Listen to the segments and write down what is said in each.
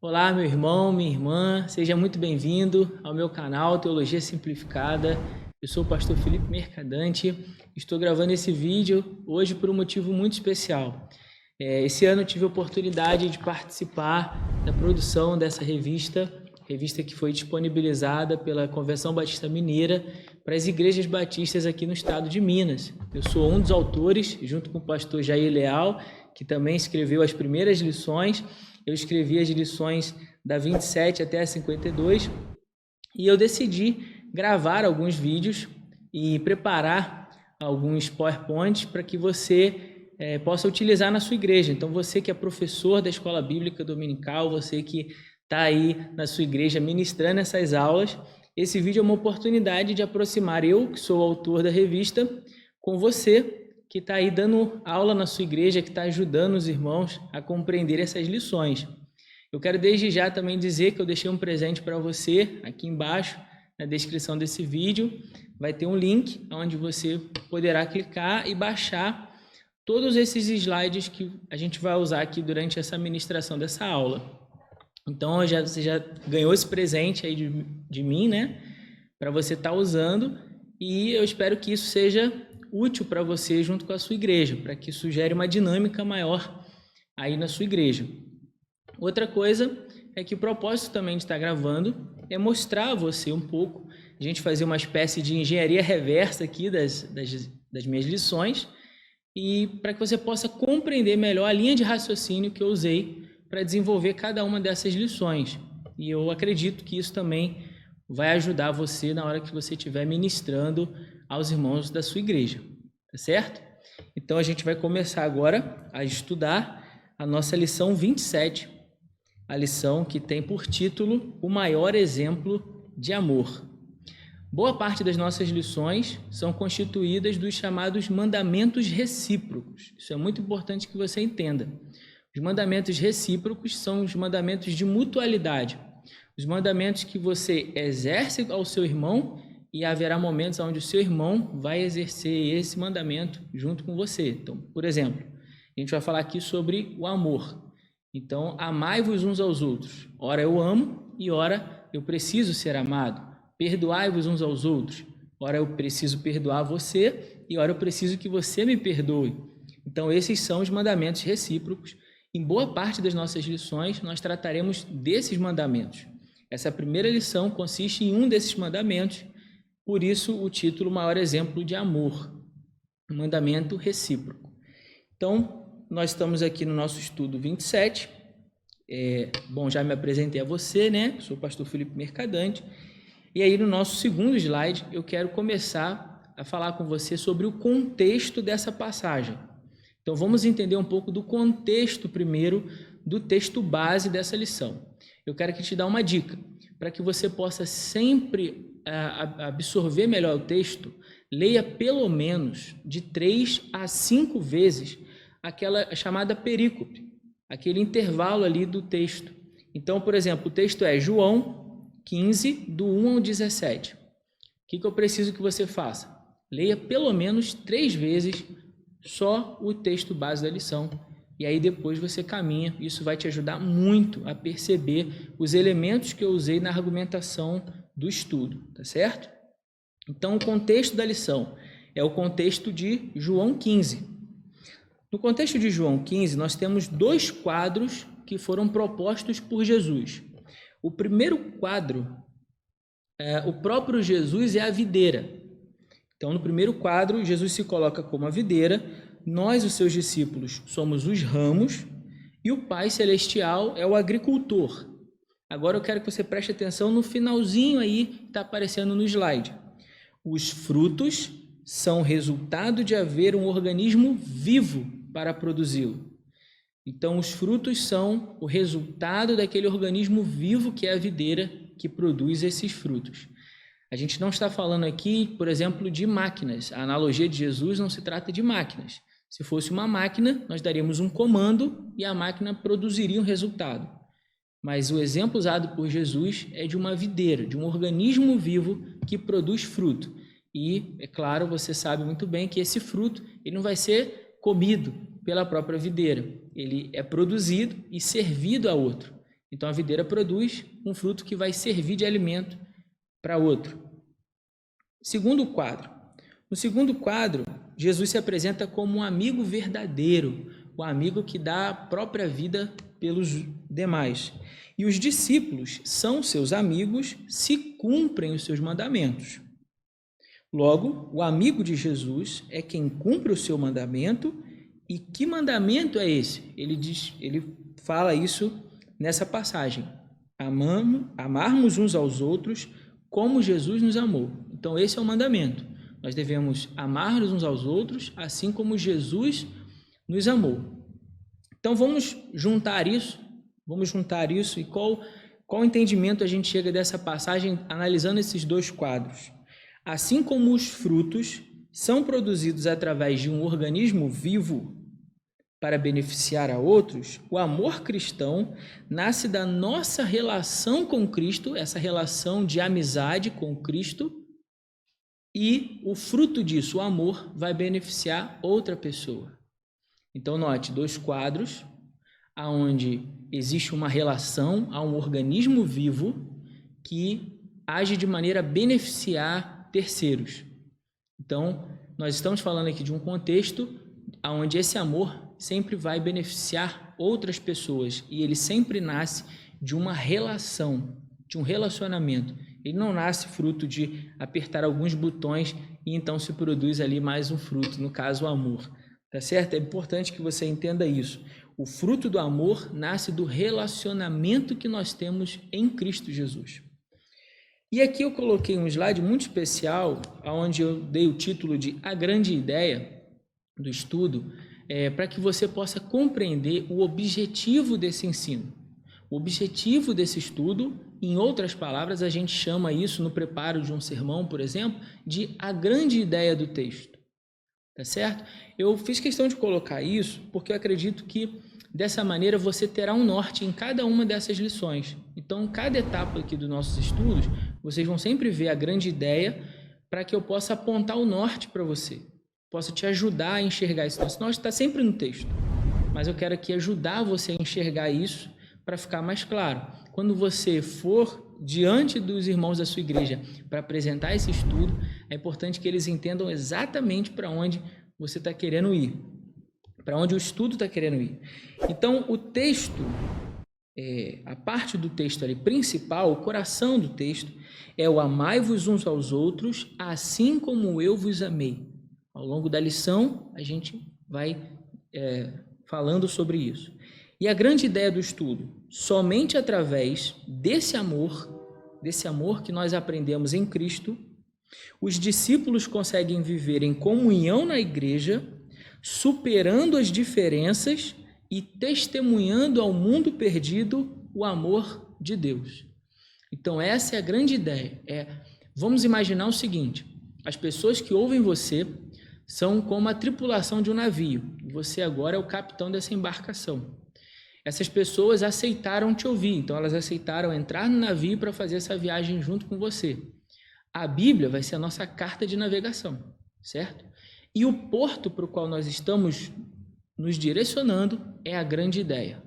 Olá, meu irmão, minha irmã, seja muito bem-vindo ao meu canal Teologia Simplificada. Eu sou o pastor Felipe Mercadante, estou gravando esse vídeo hoje por um motivo muito especial. Esse ano eu tive a oportunidade de participar da produção dessa revista que foi disponibilizada pela Convenção Batista Mineira para as igrejas batistas aqui no estado de Minas. Eu sou um dos autores, junto com o pastor Jair Leal, que também escreveu as primeiras lições. Eu escrevi as lições da 27 até a 52 e eu decidi gravar alguns vídeos e preparar alguns PowerPoints para que você possa utilizar na sua igreja. Então, você que é professor da Escola Bíblica Dominical, você que está aí na sua igreja ministrando essas aulas, esse vídeo é uma oportunidade de aproximar eu, que sou o autor da revista, com você que está aí dando aula na sua igreja, que está ajudando os irmãos a compreender essas lições. Eu quero desde já também dizer que eu deixei um presente para você aqui embaixo, na descrição desse vídeo. Vai ter um link onde você poderá clicar e baixar todos esses slides que a gente vai usar aqui durante essa ministração dessa aula. Então, você já ganhou esse presente aí de mim, né? Para você estar usando, e eu espero que isso seja útil para você junto com a sua igreja, para que isso gere uma dinâmica maior aí na sua igreja. Outra coisa é que o propósito também de estar gravando é mostrar a você um pouco, a gente fazer uma espécie de engenharia reversa aqui das minhas lições, e para que você possa compreender melhor a linha de raciocínio que eu usei para desenvolver cada uma dessas lições. E eu acredito que isso também vai ajudar você na hora que você estiver ministrando aos irmãos da sua igreja, tá certo? Então, a gente vai começar agora a estudar a nossa lição 27, a lição que tem por título O Maior Exemplo de Amor. Boa parte das nossas lições são constituídas dos chamados mandamentos recíprocos. Isso é muito importante que você entenda. Os mandamentos recíprocos são os mandamentos de mutualidade. Os mandamentos que você exerce ao seu irmão e haverá momentos onde o seu irmão vai exercer esse mandamento junto com você. Então, por exemplo, a gente vai falar aqui sobre o amor. Então, amai-vos uns aos outros. Ora eu amo e ora eu preciso ser amado. Perdoai-vos uns aos outros. Ora eu preciso perdoar você e ora eu preciso que você me perdoe. Então, esses são os mandamentos recíprocos. Em boa parte das nossas lições, nós trataremos desses mandamentos. Essa primeira lição consiste em um desses mandamentos, por isso o título Maior Exemplo de Amor, um mandamento recíproco. Então, nós estamos aqui no nosso estudo 27. Já me apresentei a você, né? Sou o pastor Felipe Mercadante. E aí, no nosso segundo slide, eu quero começar a falar com você sobre o contexto dessa passagem. Então, vamos entender um pouco do contexto primeiro do texto base dessa lição. Eu quero que te dê uma dica, para que você possa sempre absorver melhor o texto, leia pelo menos de 3 a 5 vezes aquela chamada perícope, aquele intervalo ali do texto. Então, por exemplo, o texto é João 15, do 1 ao 17. O que eu preciso que você faça? Leia pelo menos 3 vezes só o texto base da lição, e aí depois você caminha. Isso vai te ajudar muito a perceber os elementos que eu usei na argumentação do estudo, tá certo? Então, o contexto da lição é o contexto de João 15. No contexto de João 15, nós temos 2 quadros que foram propostos por Jesus. O primeiro quadro, o próprio Jesus é a videira. Então, no primeiro quadro, Jesus se coloca como a videira, nós, os seus discípulos, somos os ramos, e o Pai Celestial é o agricultor. Agora eu quero que você preste atenção no finalzinho aí, que está aparecendo no slide. Os frutos são resultado de haver um organismo vivo para produzi-lo. Então, os frutos são o resultado daquele organismo vivo que é a videira que produz esses frutos. A gente não está falando aqui, por exemplo, de máquinas. A analogia de Jesus não se trata de máquinas. Se fosse uma máquina, nós daríamos um comando e a máquina produziria um resultado. Mas o exemplo usado por Jesus é de uma videira, de um organismo vivo que produz fruto. E, é claro, você sabe muito bem que esse fruto ele não vai ser comido pela própria videira. Ele é produzido e servido a outro. Então a videira produz um fruto que vai servir de alimento para outro. Segundo quadro. No segundo quadro, Jesus se apresenta como um amigo verdadeiro, o amigo que dá a própria vida pelos demais. E os discípulos são seus amigos se cumprem os seus mandamentos. Logo, o amigo de Jesus é quem cumpre o seu mandamento. E que mandamento é esse? Ele fala isso nessa passagem. Amarmos uns aos outros como Jesus nos amou. Então, esse é o mandamento. Nós devemos amar uns aos outros, assim como Jesus nos amou. Então, vamos juntar isso e qual entendimento a gente chega dessa passagem analisando esses dois quadros. Assim como os frutos são produzidos através de um organismo vivo para beneficiar a outros, o amor cristão nasce da nossa relação com Cristo, essa relação de amizade com Cristo, e o fruto disso, o amor, vai beneficiar outra pessoa. Então, note, dois quadros, onde existe uma relação a um organismo vivo que age de maneira a beneficiar terceiros. Então, nós estamos falando aqui de um contexto onde esse amor sempre vai beneficiar outras pessoas e ele sempre nasce de uma relação, de um relacionamento. Ele não nasce fruto de apertar alguns botões e então se produz ali mais um fruto, no caso o amor. Tá certo? É importante que você entenda isso. O fruto do amor nasce do relacionamento que nós temos em Cristo Jesus. E aqui eu coloquei um slide muito especial, onde eu dei o título de A Grande Ideia do Estudo, para que você possa compreender o objetivo desse ensino. O objetivo desse estudo, em outras palavras, a gente chama isso no preparo de um sermão, por exemplo, de a grande ideia do texto. Tá certo? Eu fiz questão de colocar isso porque eu acredito que dessa maneira você terá um norte em cada uma dessas lições. Então, cada etapa aqui dos nossos estudos, vocês vão sempre ver a grande ideia para que eu possa apontar o norte para você, possa te ajudar a enxergar isso. Senão está sempre no texto, mas eu quero aqui ajudar você a enxergar isso para ficar mais claro. Quando você for diante dos irmãos da sua igreja para apresentar esse estudo, é importante que eles entendam exatamente para onde você está querendo ir, para onde o estudo está querendo ir. Então, o texto, a parte do texto ali principal, o coração do texto, é o amai-vos uns aos outros, assim como eu vos amei. Ao longo da lição, a gente vai falando sobre isso. E a grande ideia do estudo, somente através desse amor que nós aprendemos em Cristo, os discípulos conseguem viver em comunhão na igreja, superando as diferenças e testemunhando ao mundo perdido o amor de Deus. Então essa é a grande ideia. Vamos imaginar o seguinte: as pessoas que ouvem você são como a tripulação de um navio. Você agora é o capitão dessa embarcação. Essas pessoas aceitaram te ouvir, então elas aceitaram entrar no navio para fazer essa viagem junto com você. A Bíblia vai ser a nossa carta de navegação, certo? E o porto para o qual nós estamos nos direcionando é a grande ideia.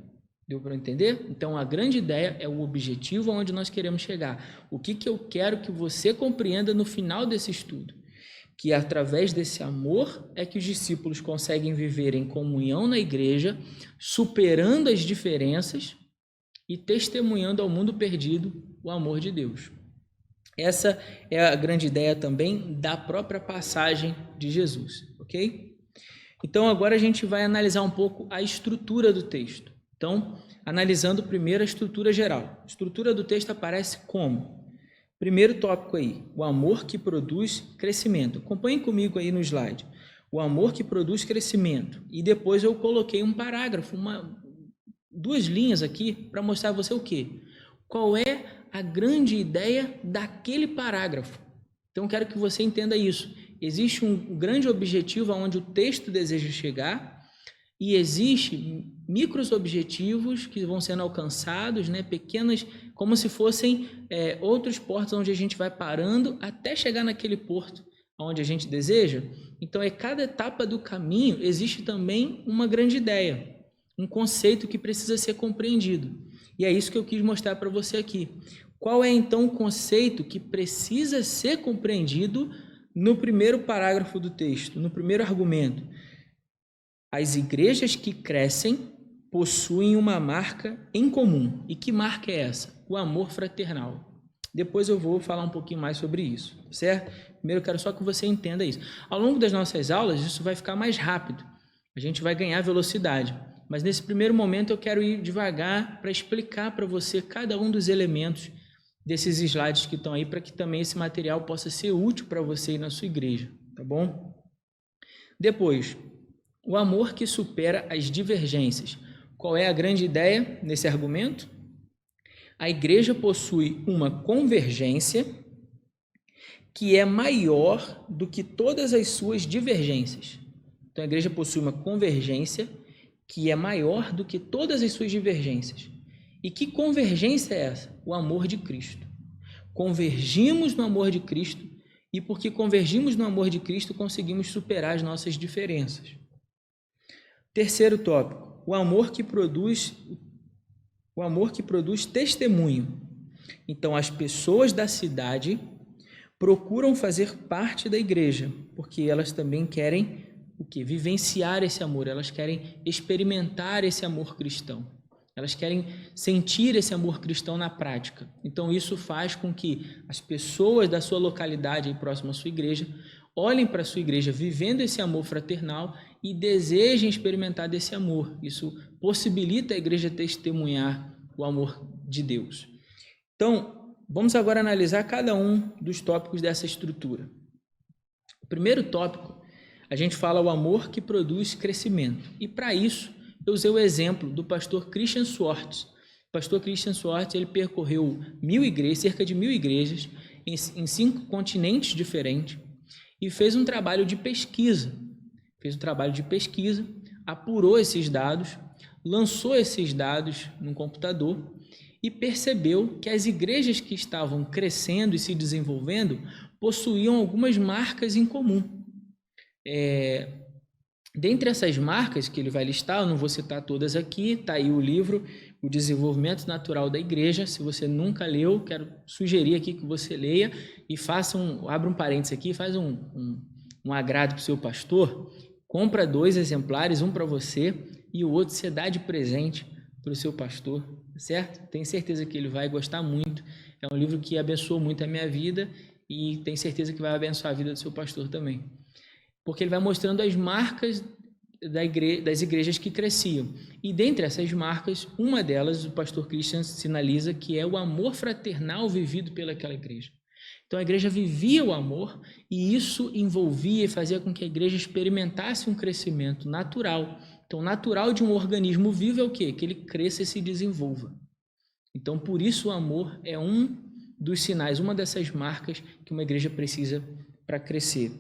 Deu para entender? Então, a grande ideia é o objetivo aonde nós queremos chegar. O que eu quero que você compreenda no final desse estudo? Que através desse amor é que os discípulos conseguem viver em comunhão na igreja, superando as diferenças e testemunhando ao mundo perdido o amor de Deus. Essa é a grande ideia também da própria passagem de Jesus, ok? Então, agora a gente vai analisar um pouco a estrutura do texto. Então, analisando primeiro a estrutura geral. A estrutura do texto aparece como? Primeiro tópico aí, o amor que produz crescimento. Acompanhe comigo aí no slide. O amor que produz crescimento. E depois eu coloquei um parágrafo, duas linhas aqui para mostrar a você o quê? Qual é a grande ideia daquele parágrafo? Então, quero que você entenda isso. Existe um grande objetivo aonde o texto deseja chegar e existe micros objetivos que vão sendo alcançados, pequenas, como se fossem outros portos onde a gente vai parando até chegar naquele porto onde a gente deseja. Então, cada etapa do caminho existe também uma grande ideia, um conceito que precisa ser compreendido. E é isso que eu quis mostrar para você aqui. Qual é então o conceito que precisa ser compreendido no primeiro parágrafo do texto, no primeiro argumento? As igrejas que crescem possuem uma marca em comum. E que marca é essa? O amor fraternal. Depois eu vou falar um pouquinho mais sobre isso, certo? Primeiro eu quero só que você entenda isso. Ao longo das nossas aulas, isso vai ficar mais rápido. A gente vai ganhar velocidade. Mas nesse primeiro momento eu quero ir devagar para explicar para você cada um dos elementos desses slides que estão aí, para que também esse material possa ser útil para você e na sua igreja, tá bom? Depois, o amor que supera as divergências. Qual é a grande ideia nesse argumento? A igreja possui uma convergência que é maior do que todas as suas divergências. Então, a igreja possui uma convergência que é maior do que todas as suas divergências. E que convergência é essa? O amor de Cristo. Convergimos no amor de Cristo, e porque convergimos no amor de Cristo, conseguimos superar as nossas diferenças. Terceiro tópico, o amor que produz testemunho. Então, as pessoas da cidade procuram fazer parte da igreja, porque elas também querem o quê? Vivenciar esse amor, elas querem experimentar esse amor cristão. Elas querem sentir esse amor cristão na prática. Então, isso faz com que as pessoas da sua localidade, aí próximo à sua igreja, olhem para a sua igreja vivendo esse amor fraternal e desejem experimentar desse amor. Isso possibilita a igreja testemunhar o amor de Deus. Então, vamos agora analisar cada um dos tópicos dessa estrutura. O primeiro tópico, a gente fala o amor que produz crescimento. E para isso, eu usei o exemplo do pastor Christian Schwartz. O pastor Christian Schwartz, ele percorreu cerca de 1.000 igrejas em 5 continentes diferentes e fez um trabalho de pesquisa. Apurou esses dados, lançou esses dados num computador e percebeu que as igrejas que estavam crescendo e se desenvolvendo possuíam algumas marcas em comum. Dentre essas marcas que ele vai listar, eu não vou citar todas aqui, está aí o livro O Desenvolvimento Natural da Igreja. Se você nunca leu, quero sugerir aqui que você leia e abra um parênteses aqui, faz um agrado para o seu pastor, compra 2 exemplares, um para você e o outro você dá de presente para o seu pastor, certo? Tenho certeza que ele vai gostar muito, é um livro que abençoou muito a minha vida e tenho certeza que vai abençoar a vida do seu pastor também. Porque ele vai mostrando as marcas das igrejas que cresciam. E dentre essas marcas, uma delas, o pastor Christian sinaliza que é o amor fraternal vivido pelaquela igreja. Então, a igreja vivia o amor e isso envolvia e fazia com que a igreja experimentasse um crescimento natural. Então, natural de um organismo vivo é o quê? Que ele cresça e se desenvolva. Então, por isso o amor é um dos sinais, uma dessas marcas que uma igreja precisa para crescer.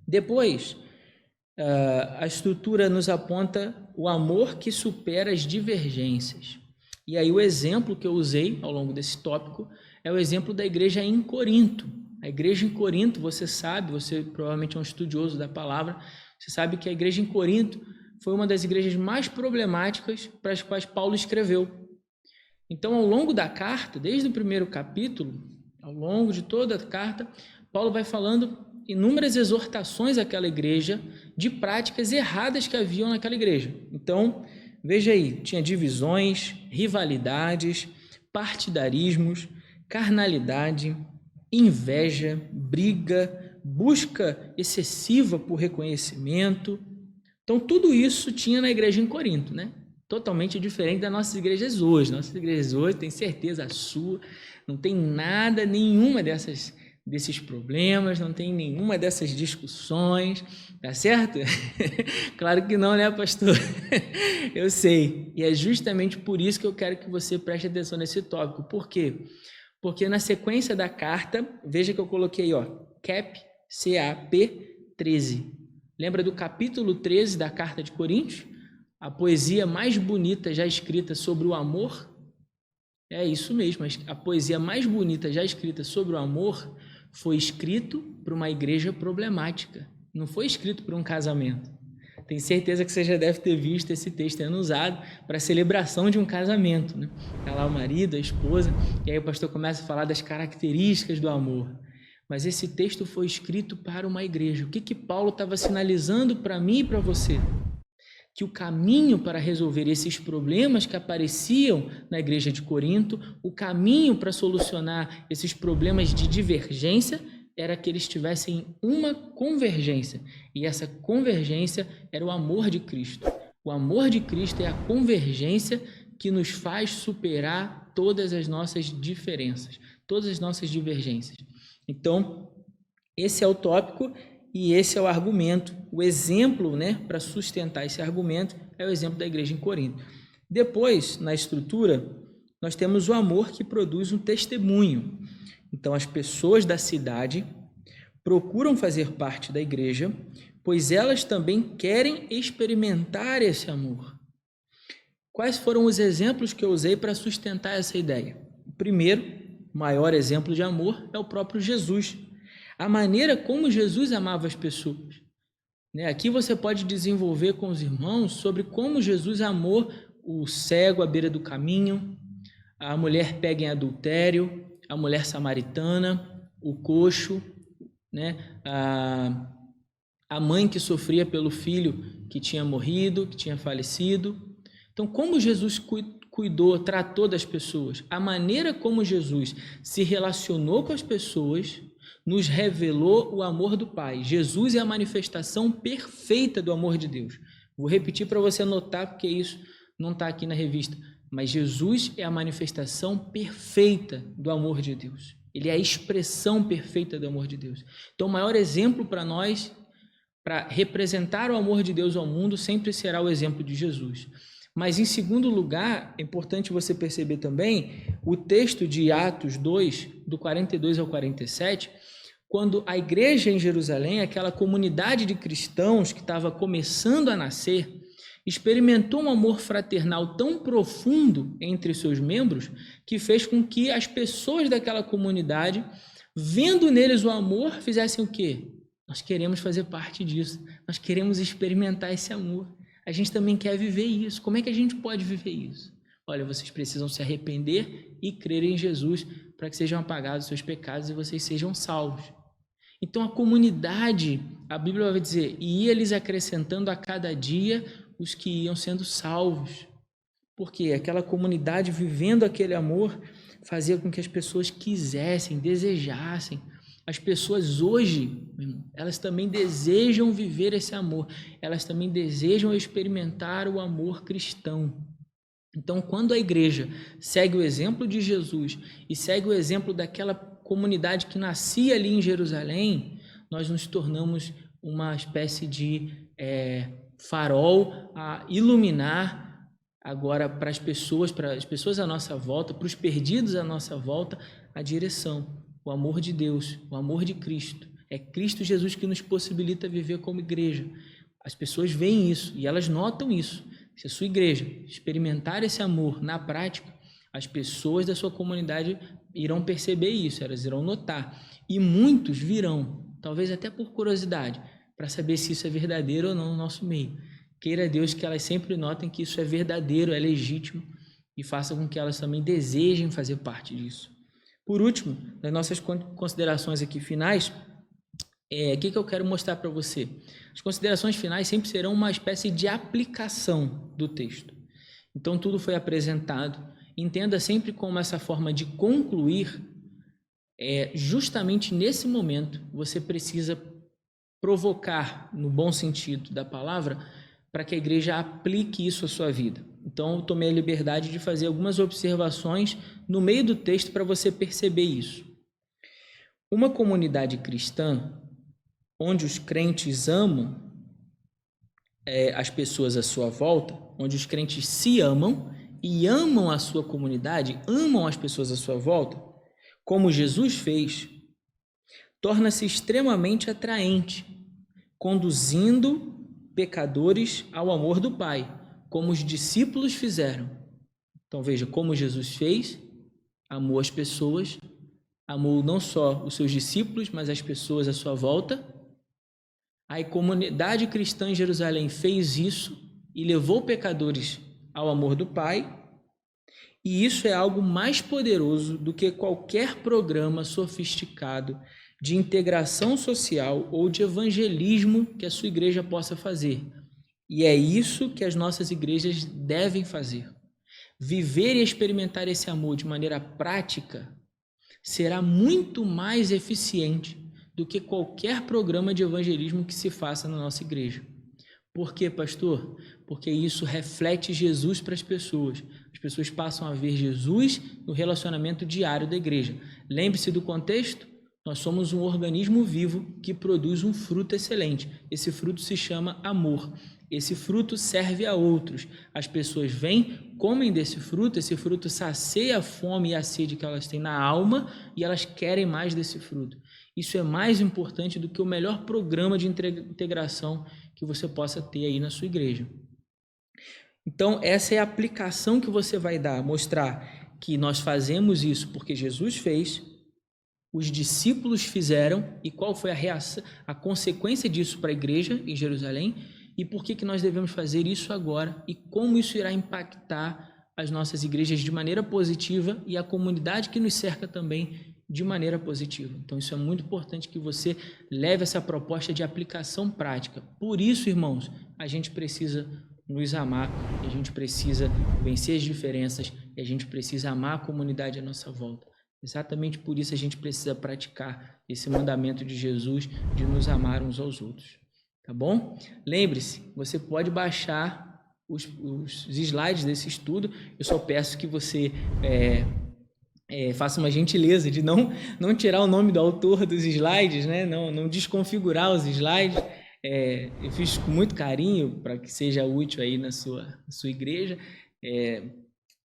Depois, a estrutura nos aponta o amor que supera as divergências. E aí o exemplo que eu usei ao longo desse tópico é o exemplo da igreja em Corinto. A igreja em Corinto, você sabe, você provavelmente é um estudioso da palavra, você sabe que a igreja em Corinto foi uma das igrejas mais problemáticas para as quais Paulo escreveu. Então, ao longo da carta, desde o primeiro capítulo, ao longo de toda a carta, Paulo vai falando inúmeras exortações àquela igreja de práticas erradas que haviam naquela igreja. Então, veja aí, tinha divisões, rivalidades, partidarismos, carnalidade, inveja, briga, busca excessiva por reconhecimento. Então, tudo isso tinha na igreja em Corinto, né? Totalmente diferente das nossas igrejas hoje. Nossas igrejas hoje, tem certeza a sua, não tem nada, nenhuma desses problemas, não tem nenhuma dessas discussões, tá certo? Claro que não, né, pastor? Eu sei, e é justamente por isso que eu quero que você preste atenção nesse tópico. Por quê? Porque na sequência da carta, veja que eu coloquei, CAP 13. Lembra do capítulo 13 da carta de Coríntios? A poesia mais bonita já escrita sobre o amor? É isso mesmo, a poesia mais bonita já escrita sobre o amor foi escrito para uma igreja problemática, não foi escrito para um casamento. Tenho certeza que você já deve ter visto esse texto sendo usado para a celebração de um casamento, né? Tá lá o marido, a esposa, e aí o pastor começa a falar das características do amor. Mas esse texto foi escrito para uma igreja. O que Paulo estava sinalizando para mim e para você? Que o caminho para resolver esses problemas que apareciam na igreja de Corinto, o caminho para solucionar esses problemas de divergência, era que eles tivessem uma convergência. E essa convergência era o amor de Cristo. O amor de Cristo é a convergência que nos faz superar todas as nossas diferenças, todas as nossas divergências. Então, esse é o tópico e esse é o argumento. O exemplo, né, para sustentar esse argumento é o exemplo da igreja em Corinto. Depois, na estrutura, nós temos o amor que produz um testemunho. Então, as pessoas da cidade procuram fazer parte da igreja, pois elas também querem experimentar esse amor. Quais foram os exemplos que eu usei para sustentar essa ideia? O primeiro, maior exemplo de amor, é o próprio Jesus. A maneira como Jesus amava as pessoas. Aqui você pode desenvolver com os irmãos sobre como Jesus amou o cego à beira do caminho, a mulher pega em adultério, a mulher samaritana, o coxo, a mãe que sofria pelo filho que tinha morrido, que tinha falecido. Então, como Jesus cuidou, tratou das pessoas, a maneira como Jesus se relacionou com as pessoas, nos revelou o amor do Pai. Jesus é a manifestação perfeita do amor de Deus. Vou repetir para você anotar, porque isso não está aqui na revista. Mas Jesus é a manifestação perfeita do amor de Deus. Ele é a expressão perfeita do amor de Deus. Então, o maior exemplo para nós, para representar o amor de Deus ao mundo, sempre será o exemplo de Jesus. Mas, em segundo lugar, é importante você perceber também o texto de Atos 2, do 42 ao 47, quando a igreja em Jerusalém, aquela comunidade de cristãos que estava começando a nascer, experimentou um amor fraternal tão profundo entre seus membros que fez com que as pessoas daquela comunidade, vendo neles o amor, fizessem o quê? Nós queremos fazer parte disso, nós queremos experimentar esse amor. A gente também quer viver isso. Como é que a gente pode viver isso? Olha, vocês precisam se arrepender e crer em Jesus para que sejam apagados os seus pecados e vocês sejam salvos. Então, a comunidade, a Bíblia vai dizer, e ia lhes acrescentando a cada dia os que iam sendo salvos. Porque aquela comunidade vivendo aquele amor fazia com que as pessoas quisessem, desejassem. As pessoas hoje, elas também desejam viver esse amor, elas também desejam experimentar o amor cristão. Então, quando a igreja segue o exemplo de Jesus e segue o exemplo daquela comunidade que nascia ali em Jerusalém, nós nos tornamos uma espécie de farol a iluminar agora para as pessoas à nossa volta, para os perdidos à nossa volta, a direção, o amor de Deus, o amor de Cristo. É Cristo Jesus que nos possibilita viver como igreja. As pessoas veem isso e elas notam isso. Se a sua igreja experimentar esse amor na prática, as pessoas da sua comunidade irão perceber isso, elas irão notar. E muitos virão, talvez até por curiosidade, para saber se isso é verdadeiro ou não no nosso meio. Queira Deus que elas sempre notem que isso é verdadeiro, é legítimo, e faça com que elas também desejem fazer parte disso. Por último, nas nossas considerações aqui finais, o que eu quero mostrar para você? As considerações finais sempre serão uma espécie de aplicação do texto. Então, tudo foi apresentado. Entenda sempre como essa forma de concluir, justamente nesse momento, você precisa provocar, no bom sentido da palavra, para que a igreja aplique isso à sua vida. Então, eu tomei a liberdade de fazer algumas observações no meio do texto para você perceber isso. Uma comunidade cristã, onde os crentes amam as pessoas à sua volta, onde os crentes se amam e amam a sua comunidade, amam as pessoas à sua volta, como Jesus fez, torna-se extremamente atraente, conduzindo pecadores ao amor do Pai, como os discípulos fizeram. Então veja como Jesus fez, amou as pessoas, amou não só os seus discípulos, mas as pessoas à sua volta, A comunidade cristã em Jerusalém fez isso e levou pecadores ao amor do Pai, e isso é algo mais poderoso do que qualquer programa sofisticado de integração social ou de evangelismo que a sua igreja possa fazer. E é isso que as nossas igrejas devem fazer. Viver e experimentar esse amor de maneira prática será muito mais eficiente do que qualquer programa de evangelismo que se faça na nossa igreja. Por quê, pastor? Porque isso reflete Jesus para as pessoas. As pessoas passam a ver Jesus no relacionamento diário da igreja. Lembre-se do contexto? Nós somos um organismo vivo que produz um fruto excelente. Esse fruto se chama amor. Esse fruto serve a outros. As pessoas vêm, comem desse fruto, esse fruto sacia a fome e a sede que elas têm na alma e elas querem mais desse fruto. Isso é mais importante do que o melhor programa de integração que você possa ter aí na sua igreja. Então, essa é a aplicação que você vai dar, mostrar que nós fazemos isso porque Jesus fez, os discípulos fizeram e qual foi a reação, a consequência disso para a igreja em Jerusalém e por que nós devemos fazer isso agora e como isso irá impactar as nossas igrejas de maneira positiva e a comunidade que nos cerca também de maneira positiva. Então, isso é muito importante que você leve essa proposta de aplicação prática. Por isso, irmãos, a gente precisa nos amar, a gente precisa vencer as diferenças e a gente precisa amar a comunidade à nossa volta. Exatamente por isso a gente precisa praticar esse mandamento de Jesus de nos amar uns aos outros. Tá bom? Lembre-se, você pode baixar os slides desse estudo. Eu só peço que você faça uma gentileza de não tirar o nome do autor dos slides, né? Não desconfigurar os slides. Eu fiz com muito carinho para que seja útil aí na sua igreja.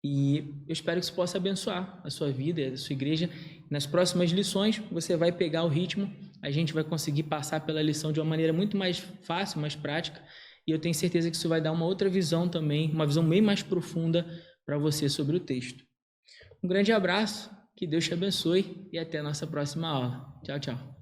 E eu espero que isso possa abençoar a sua vida, a sua igreja. Nas próximas lições, você vai pegar o ritmo, a gente vai conseguir passar pela lição de uma maneira muito mais fácil, mais prática, e eu tenho certeza que isso vai dar uma outra visão também, uma visão bem mais profunda para você sobre o texto. Um grande abraço, que Deus te abençoe e até a nossa próxima aula. Tchau, tchau.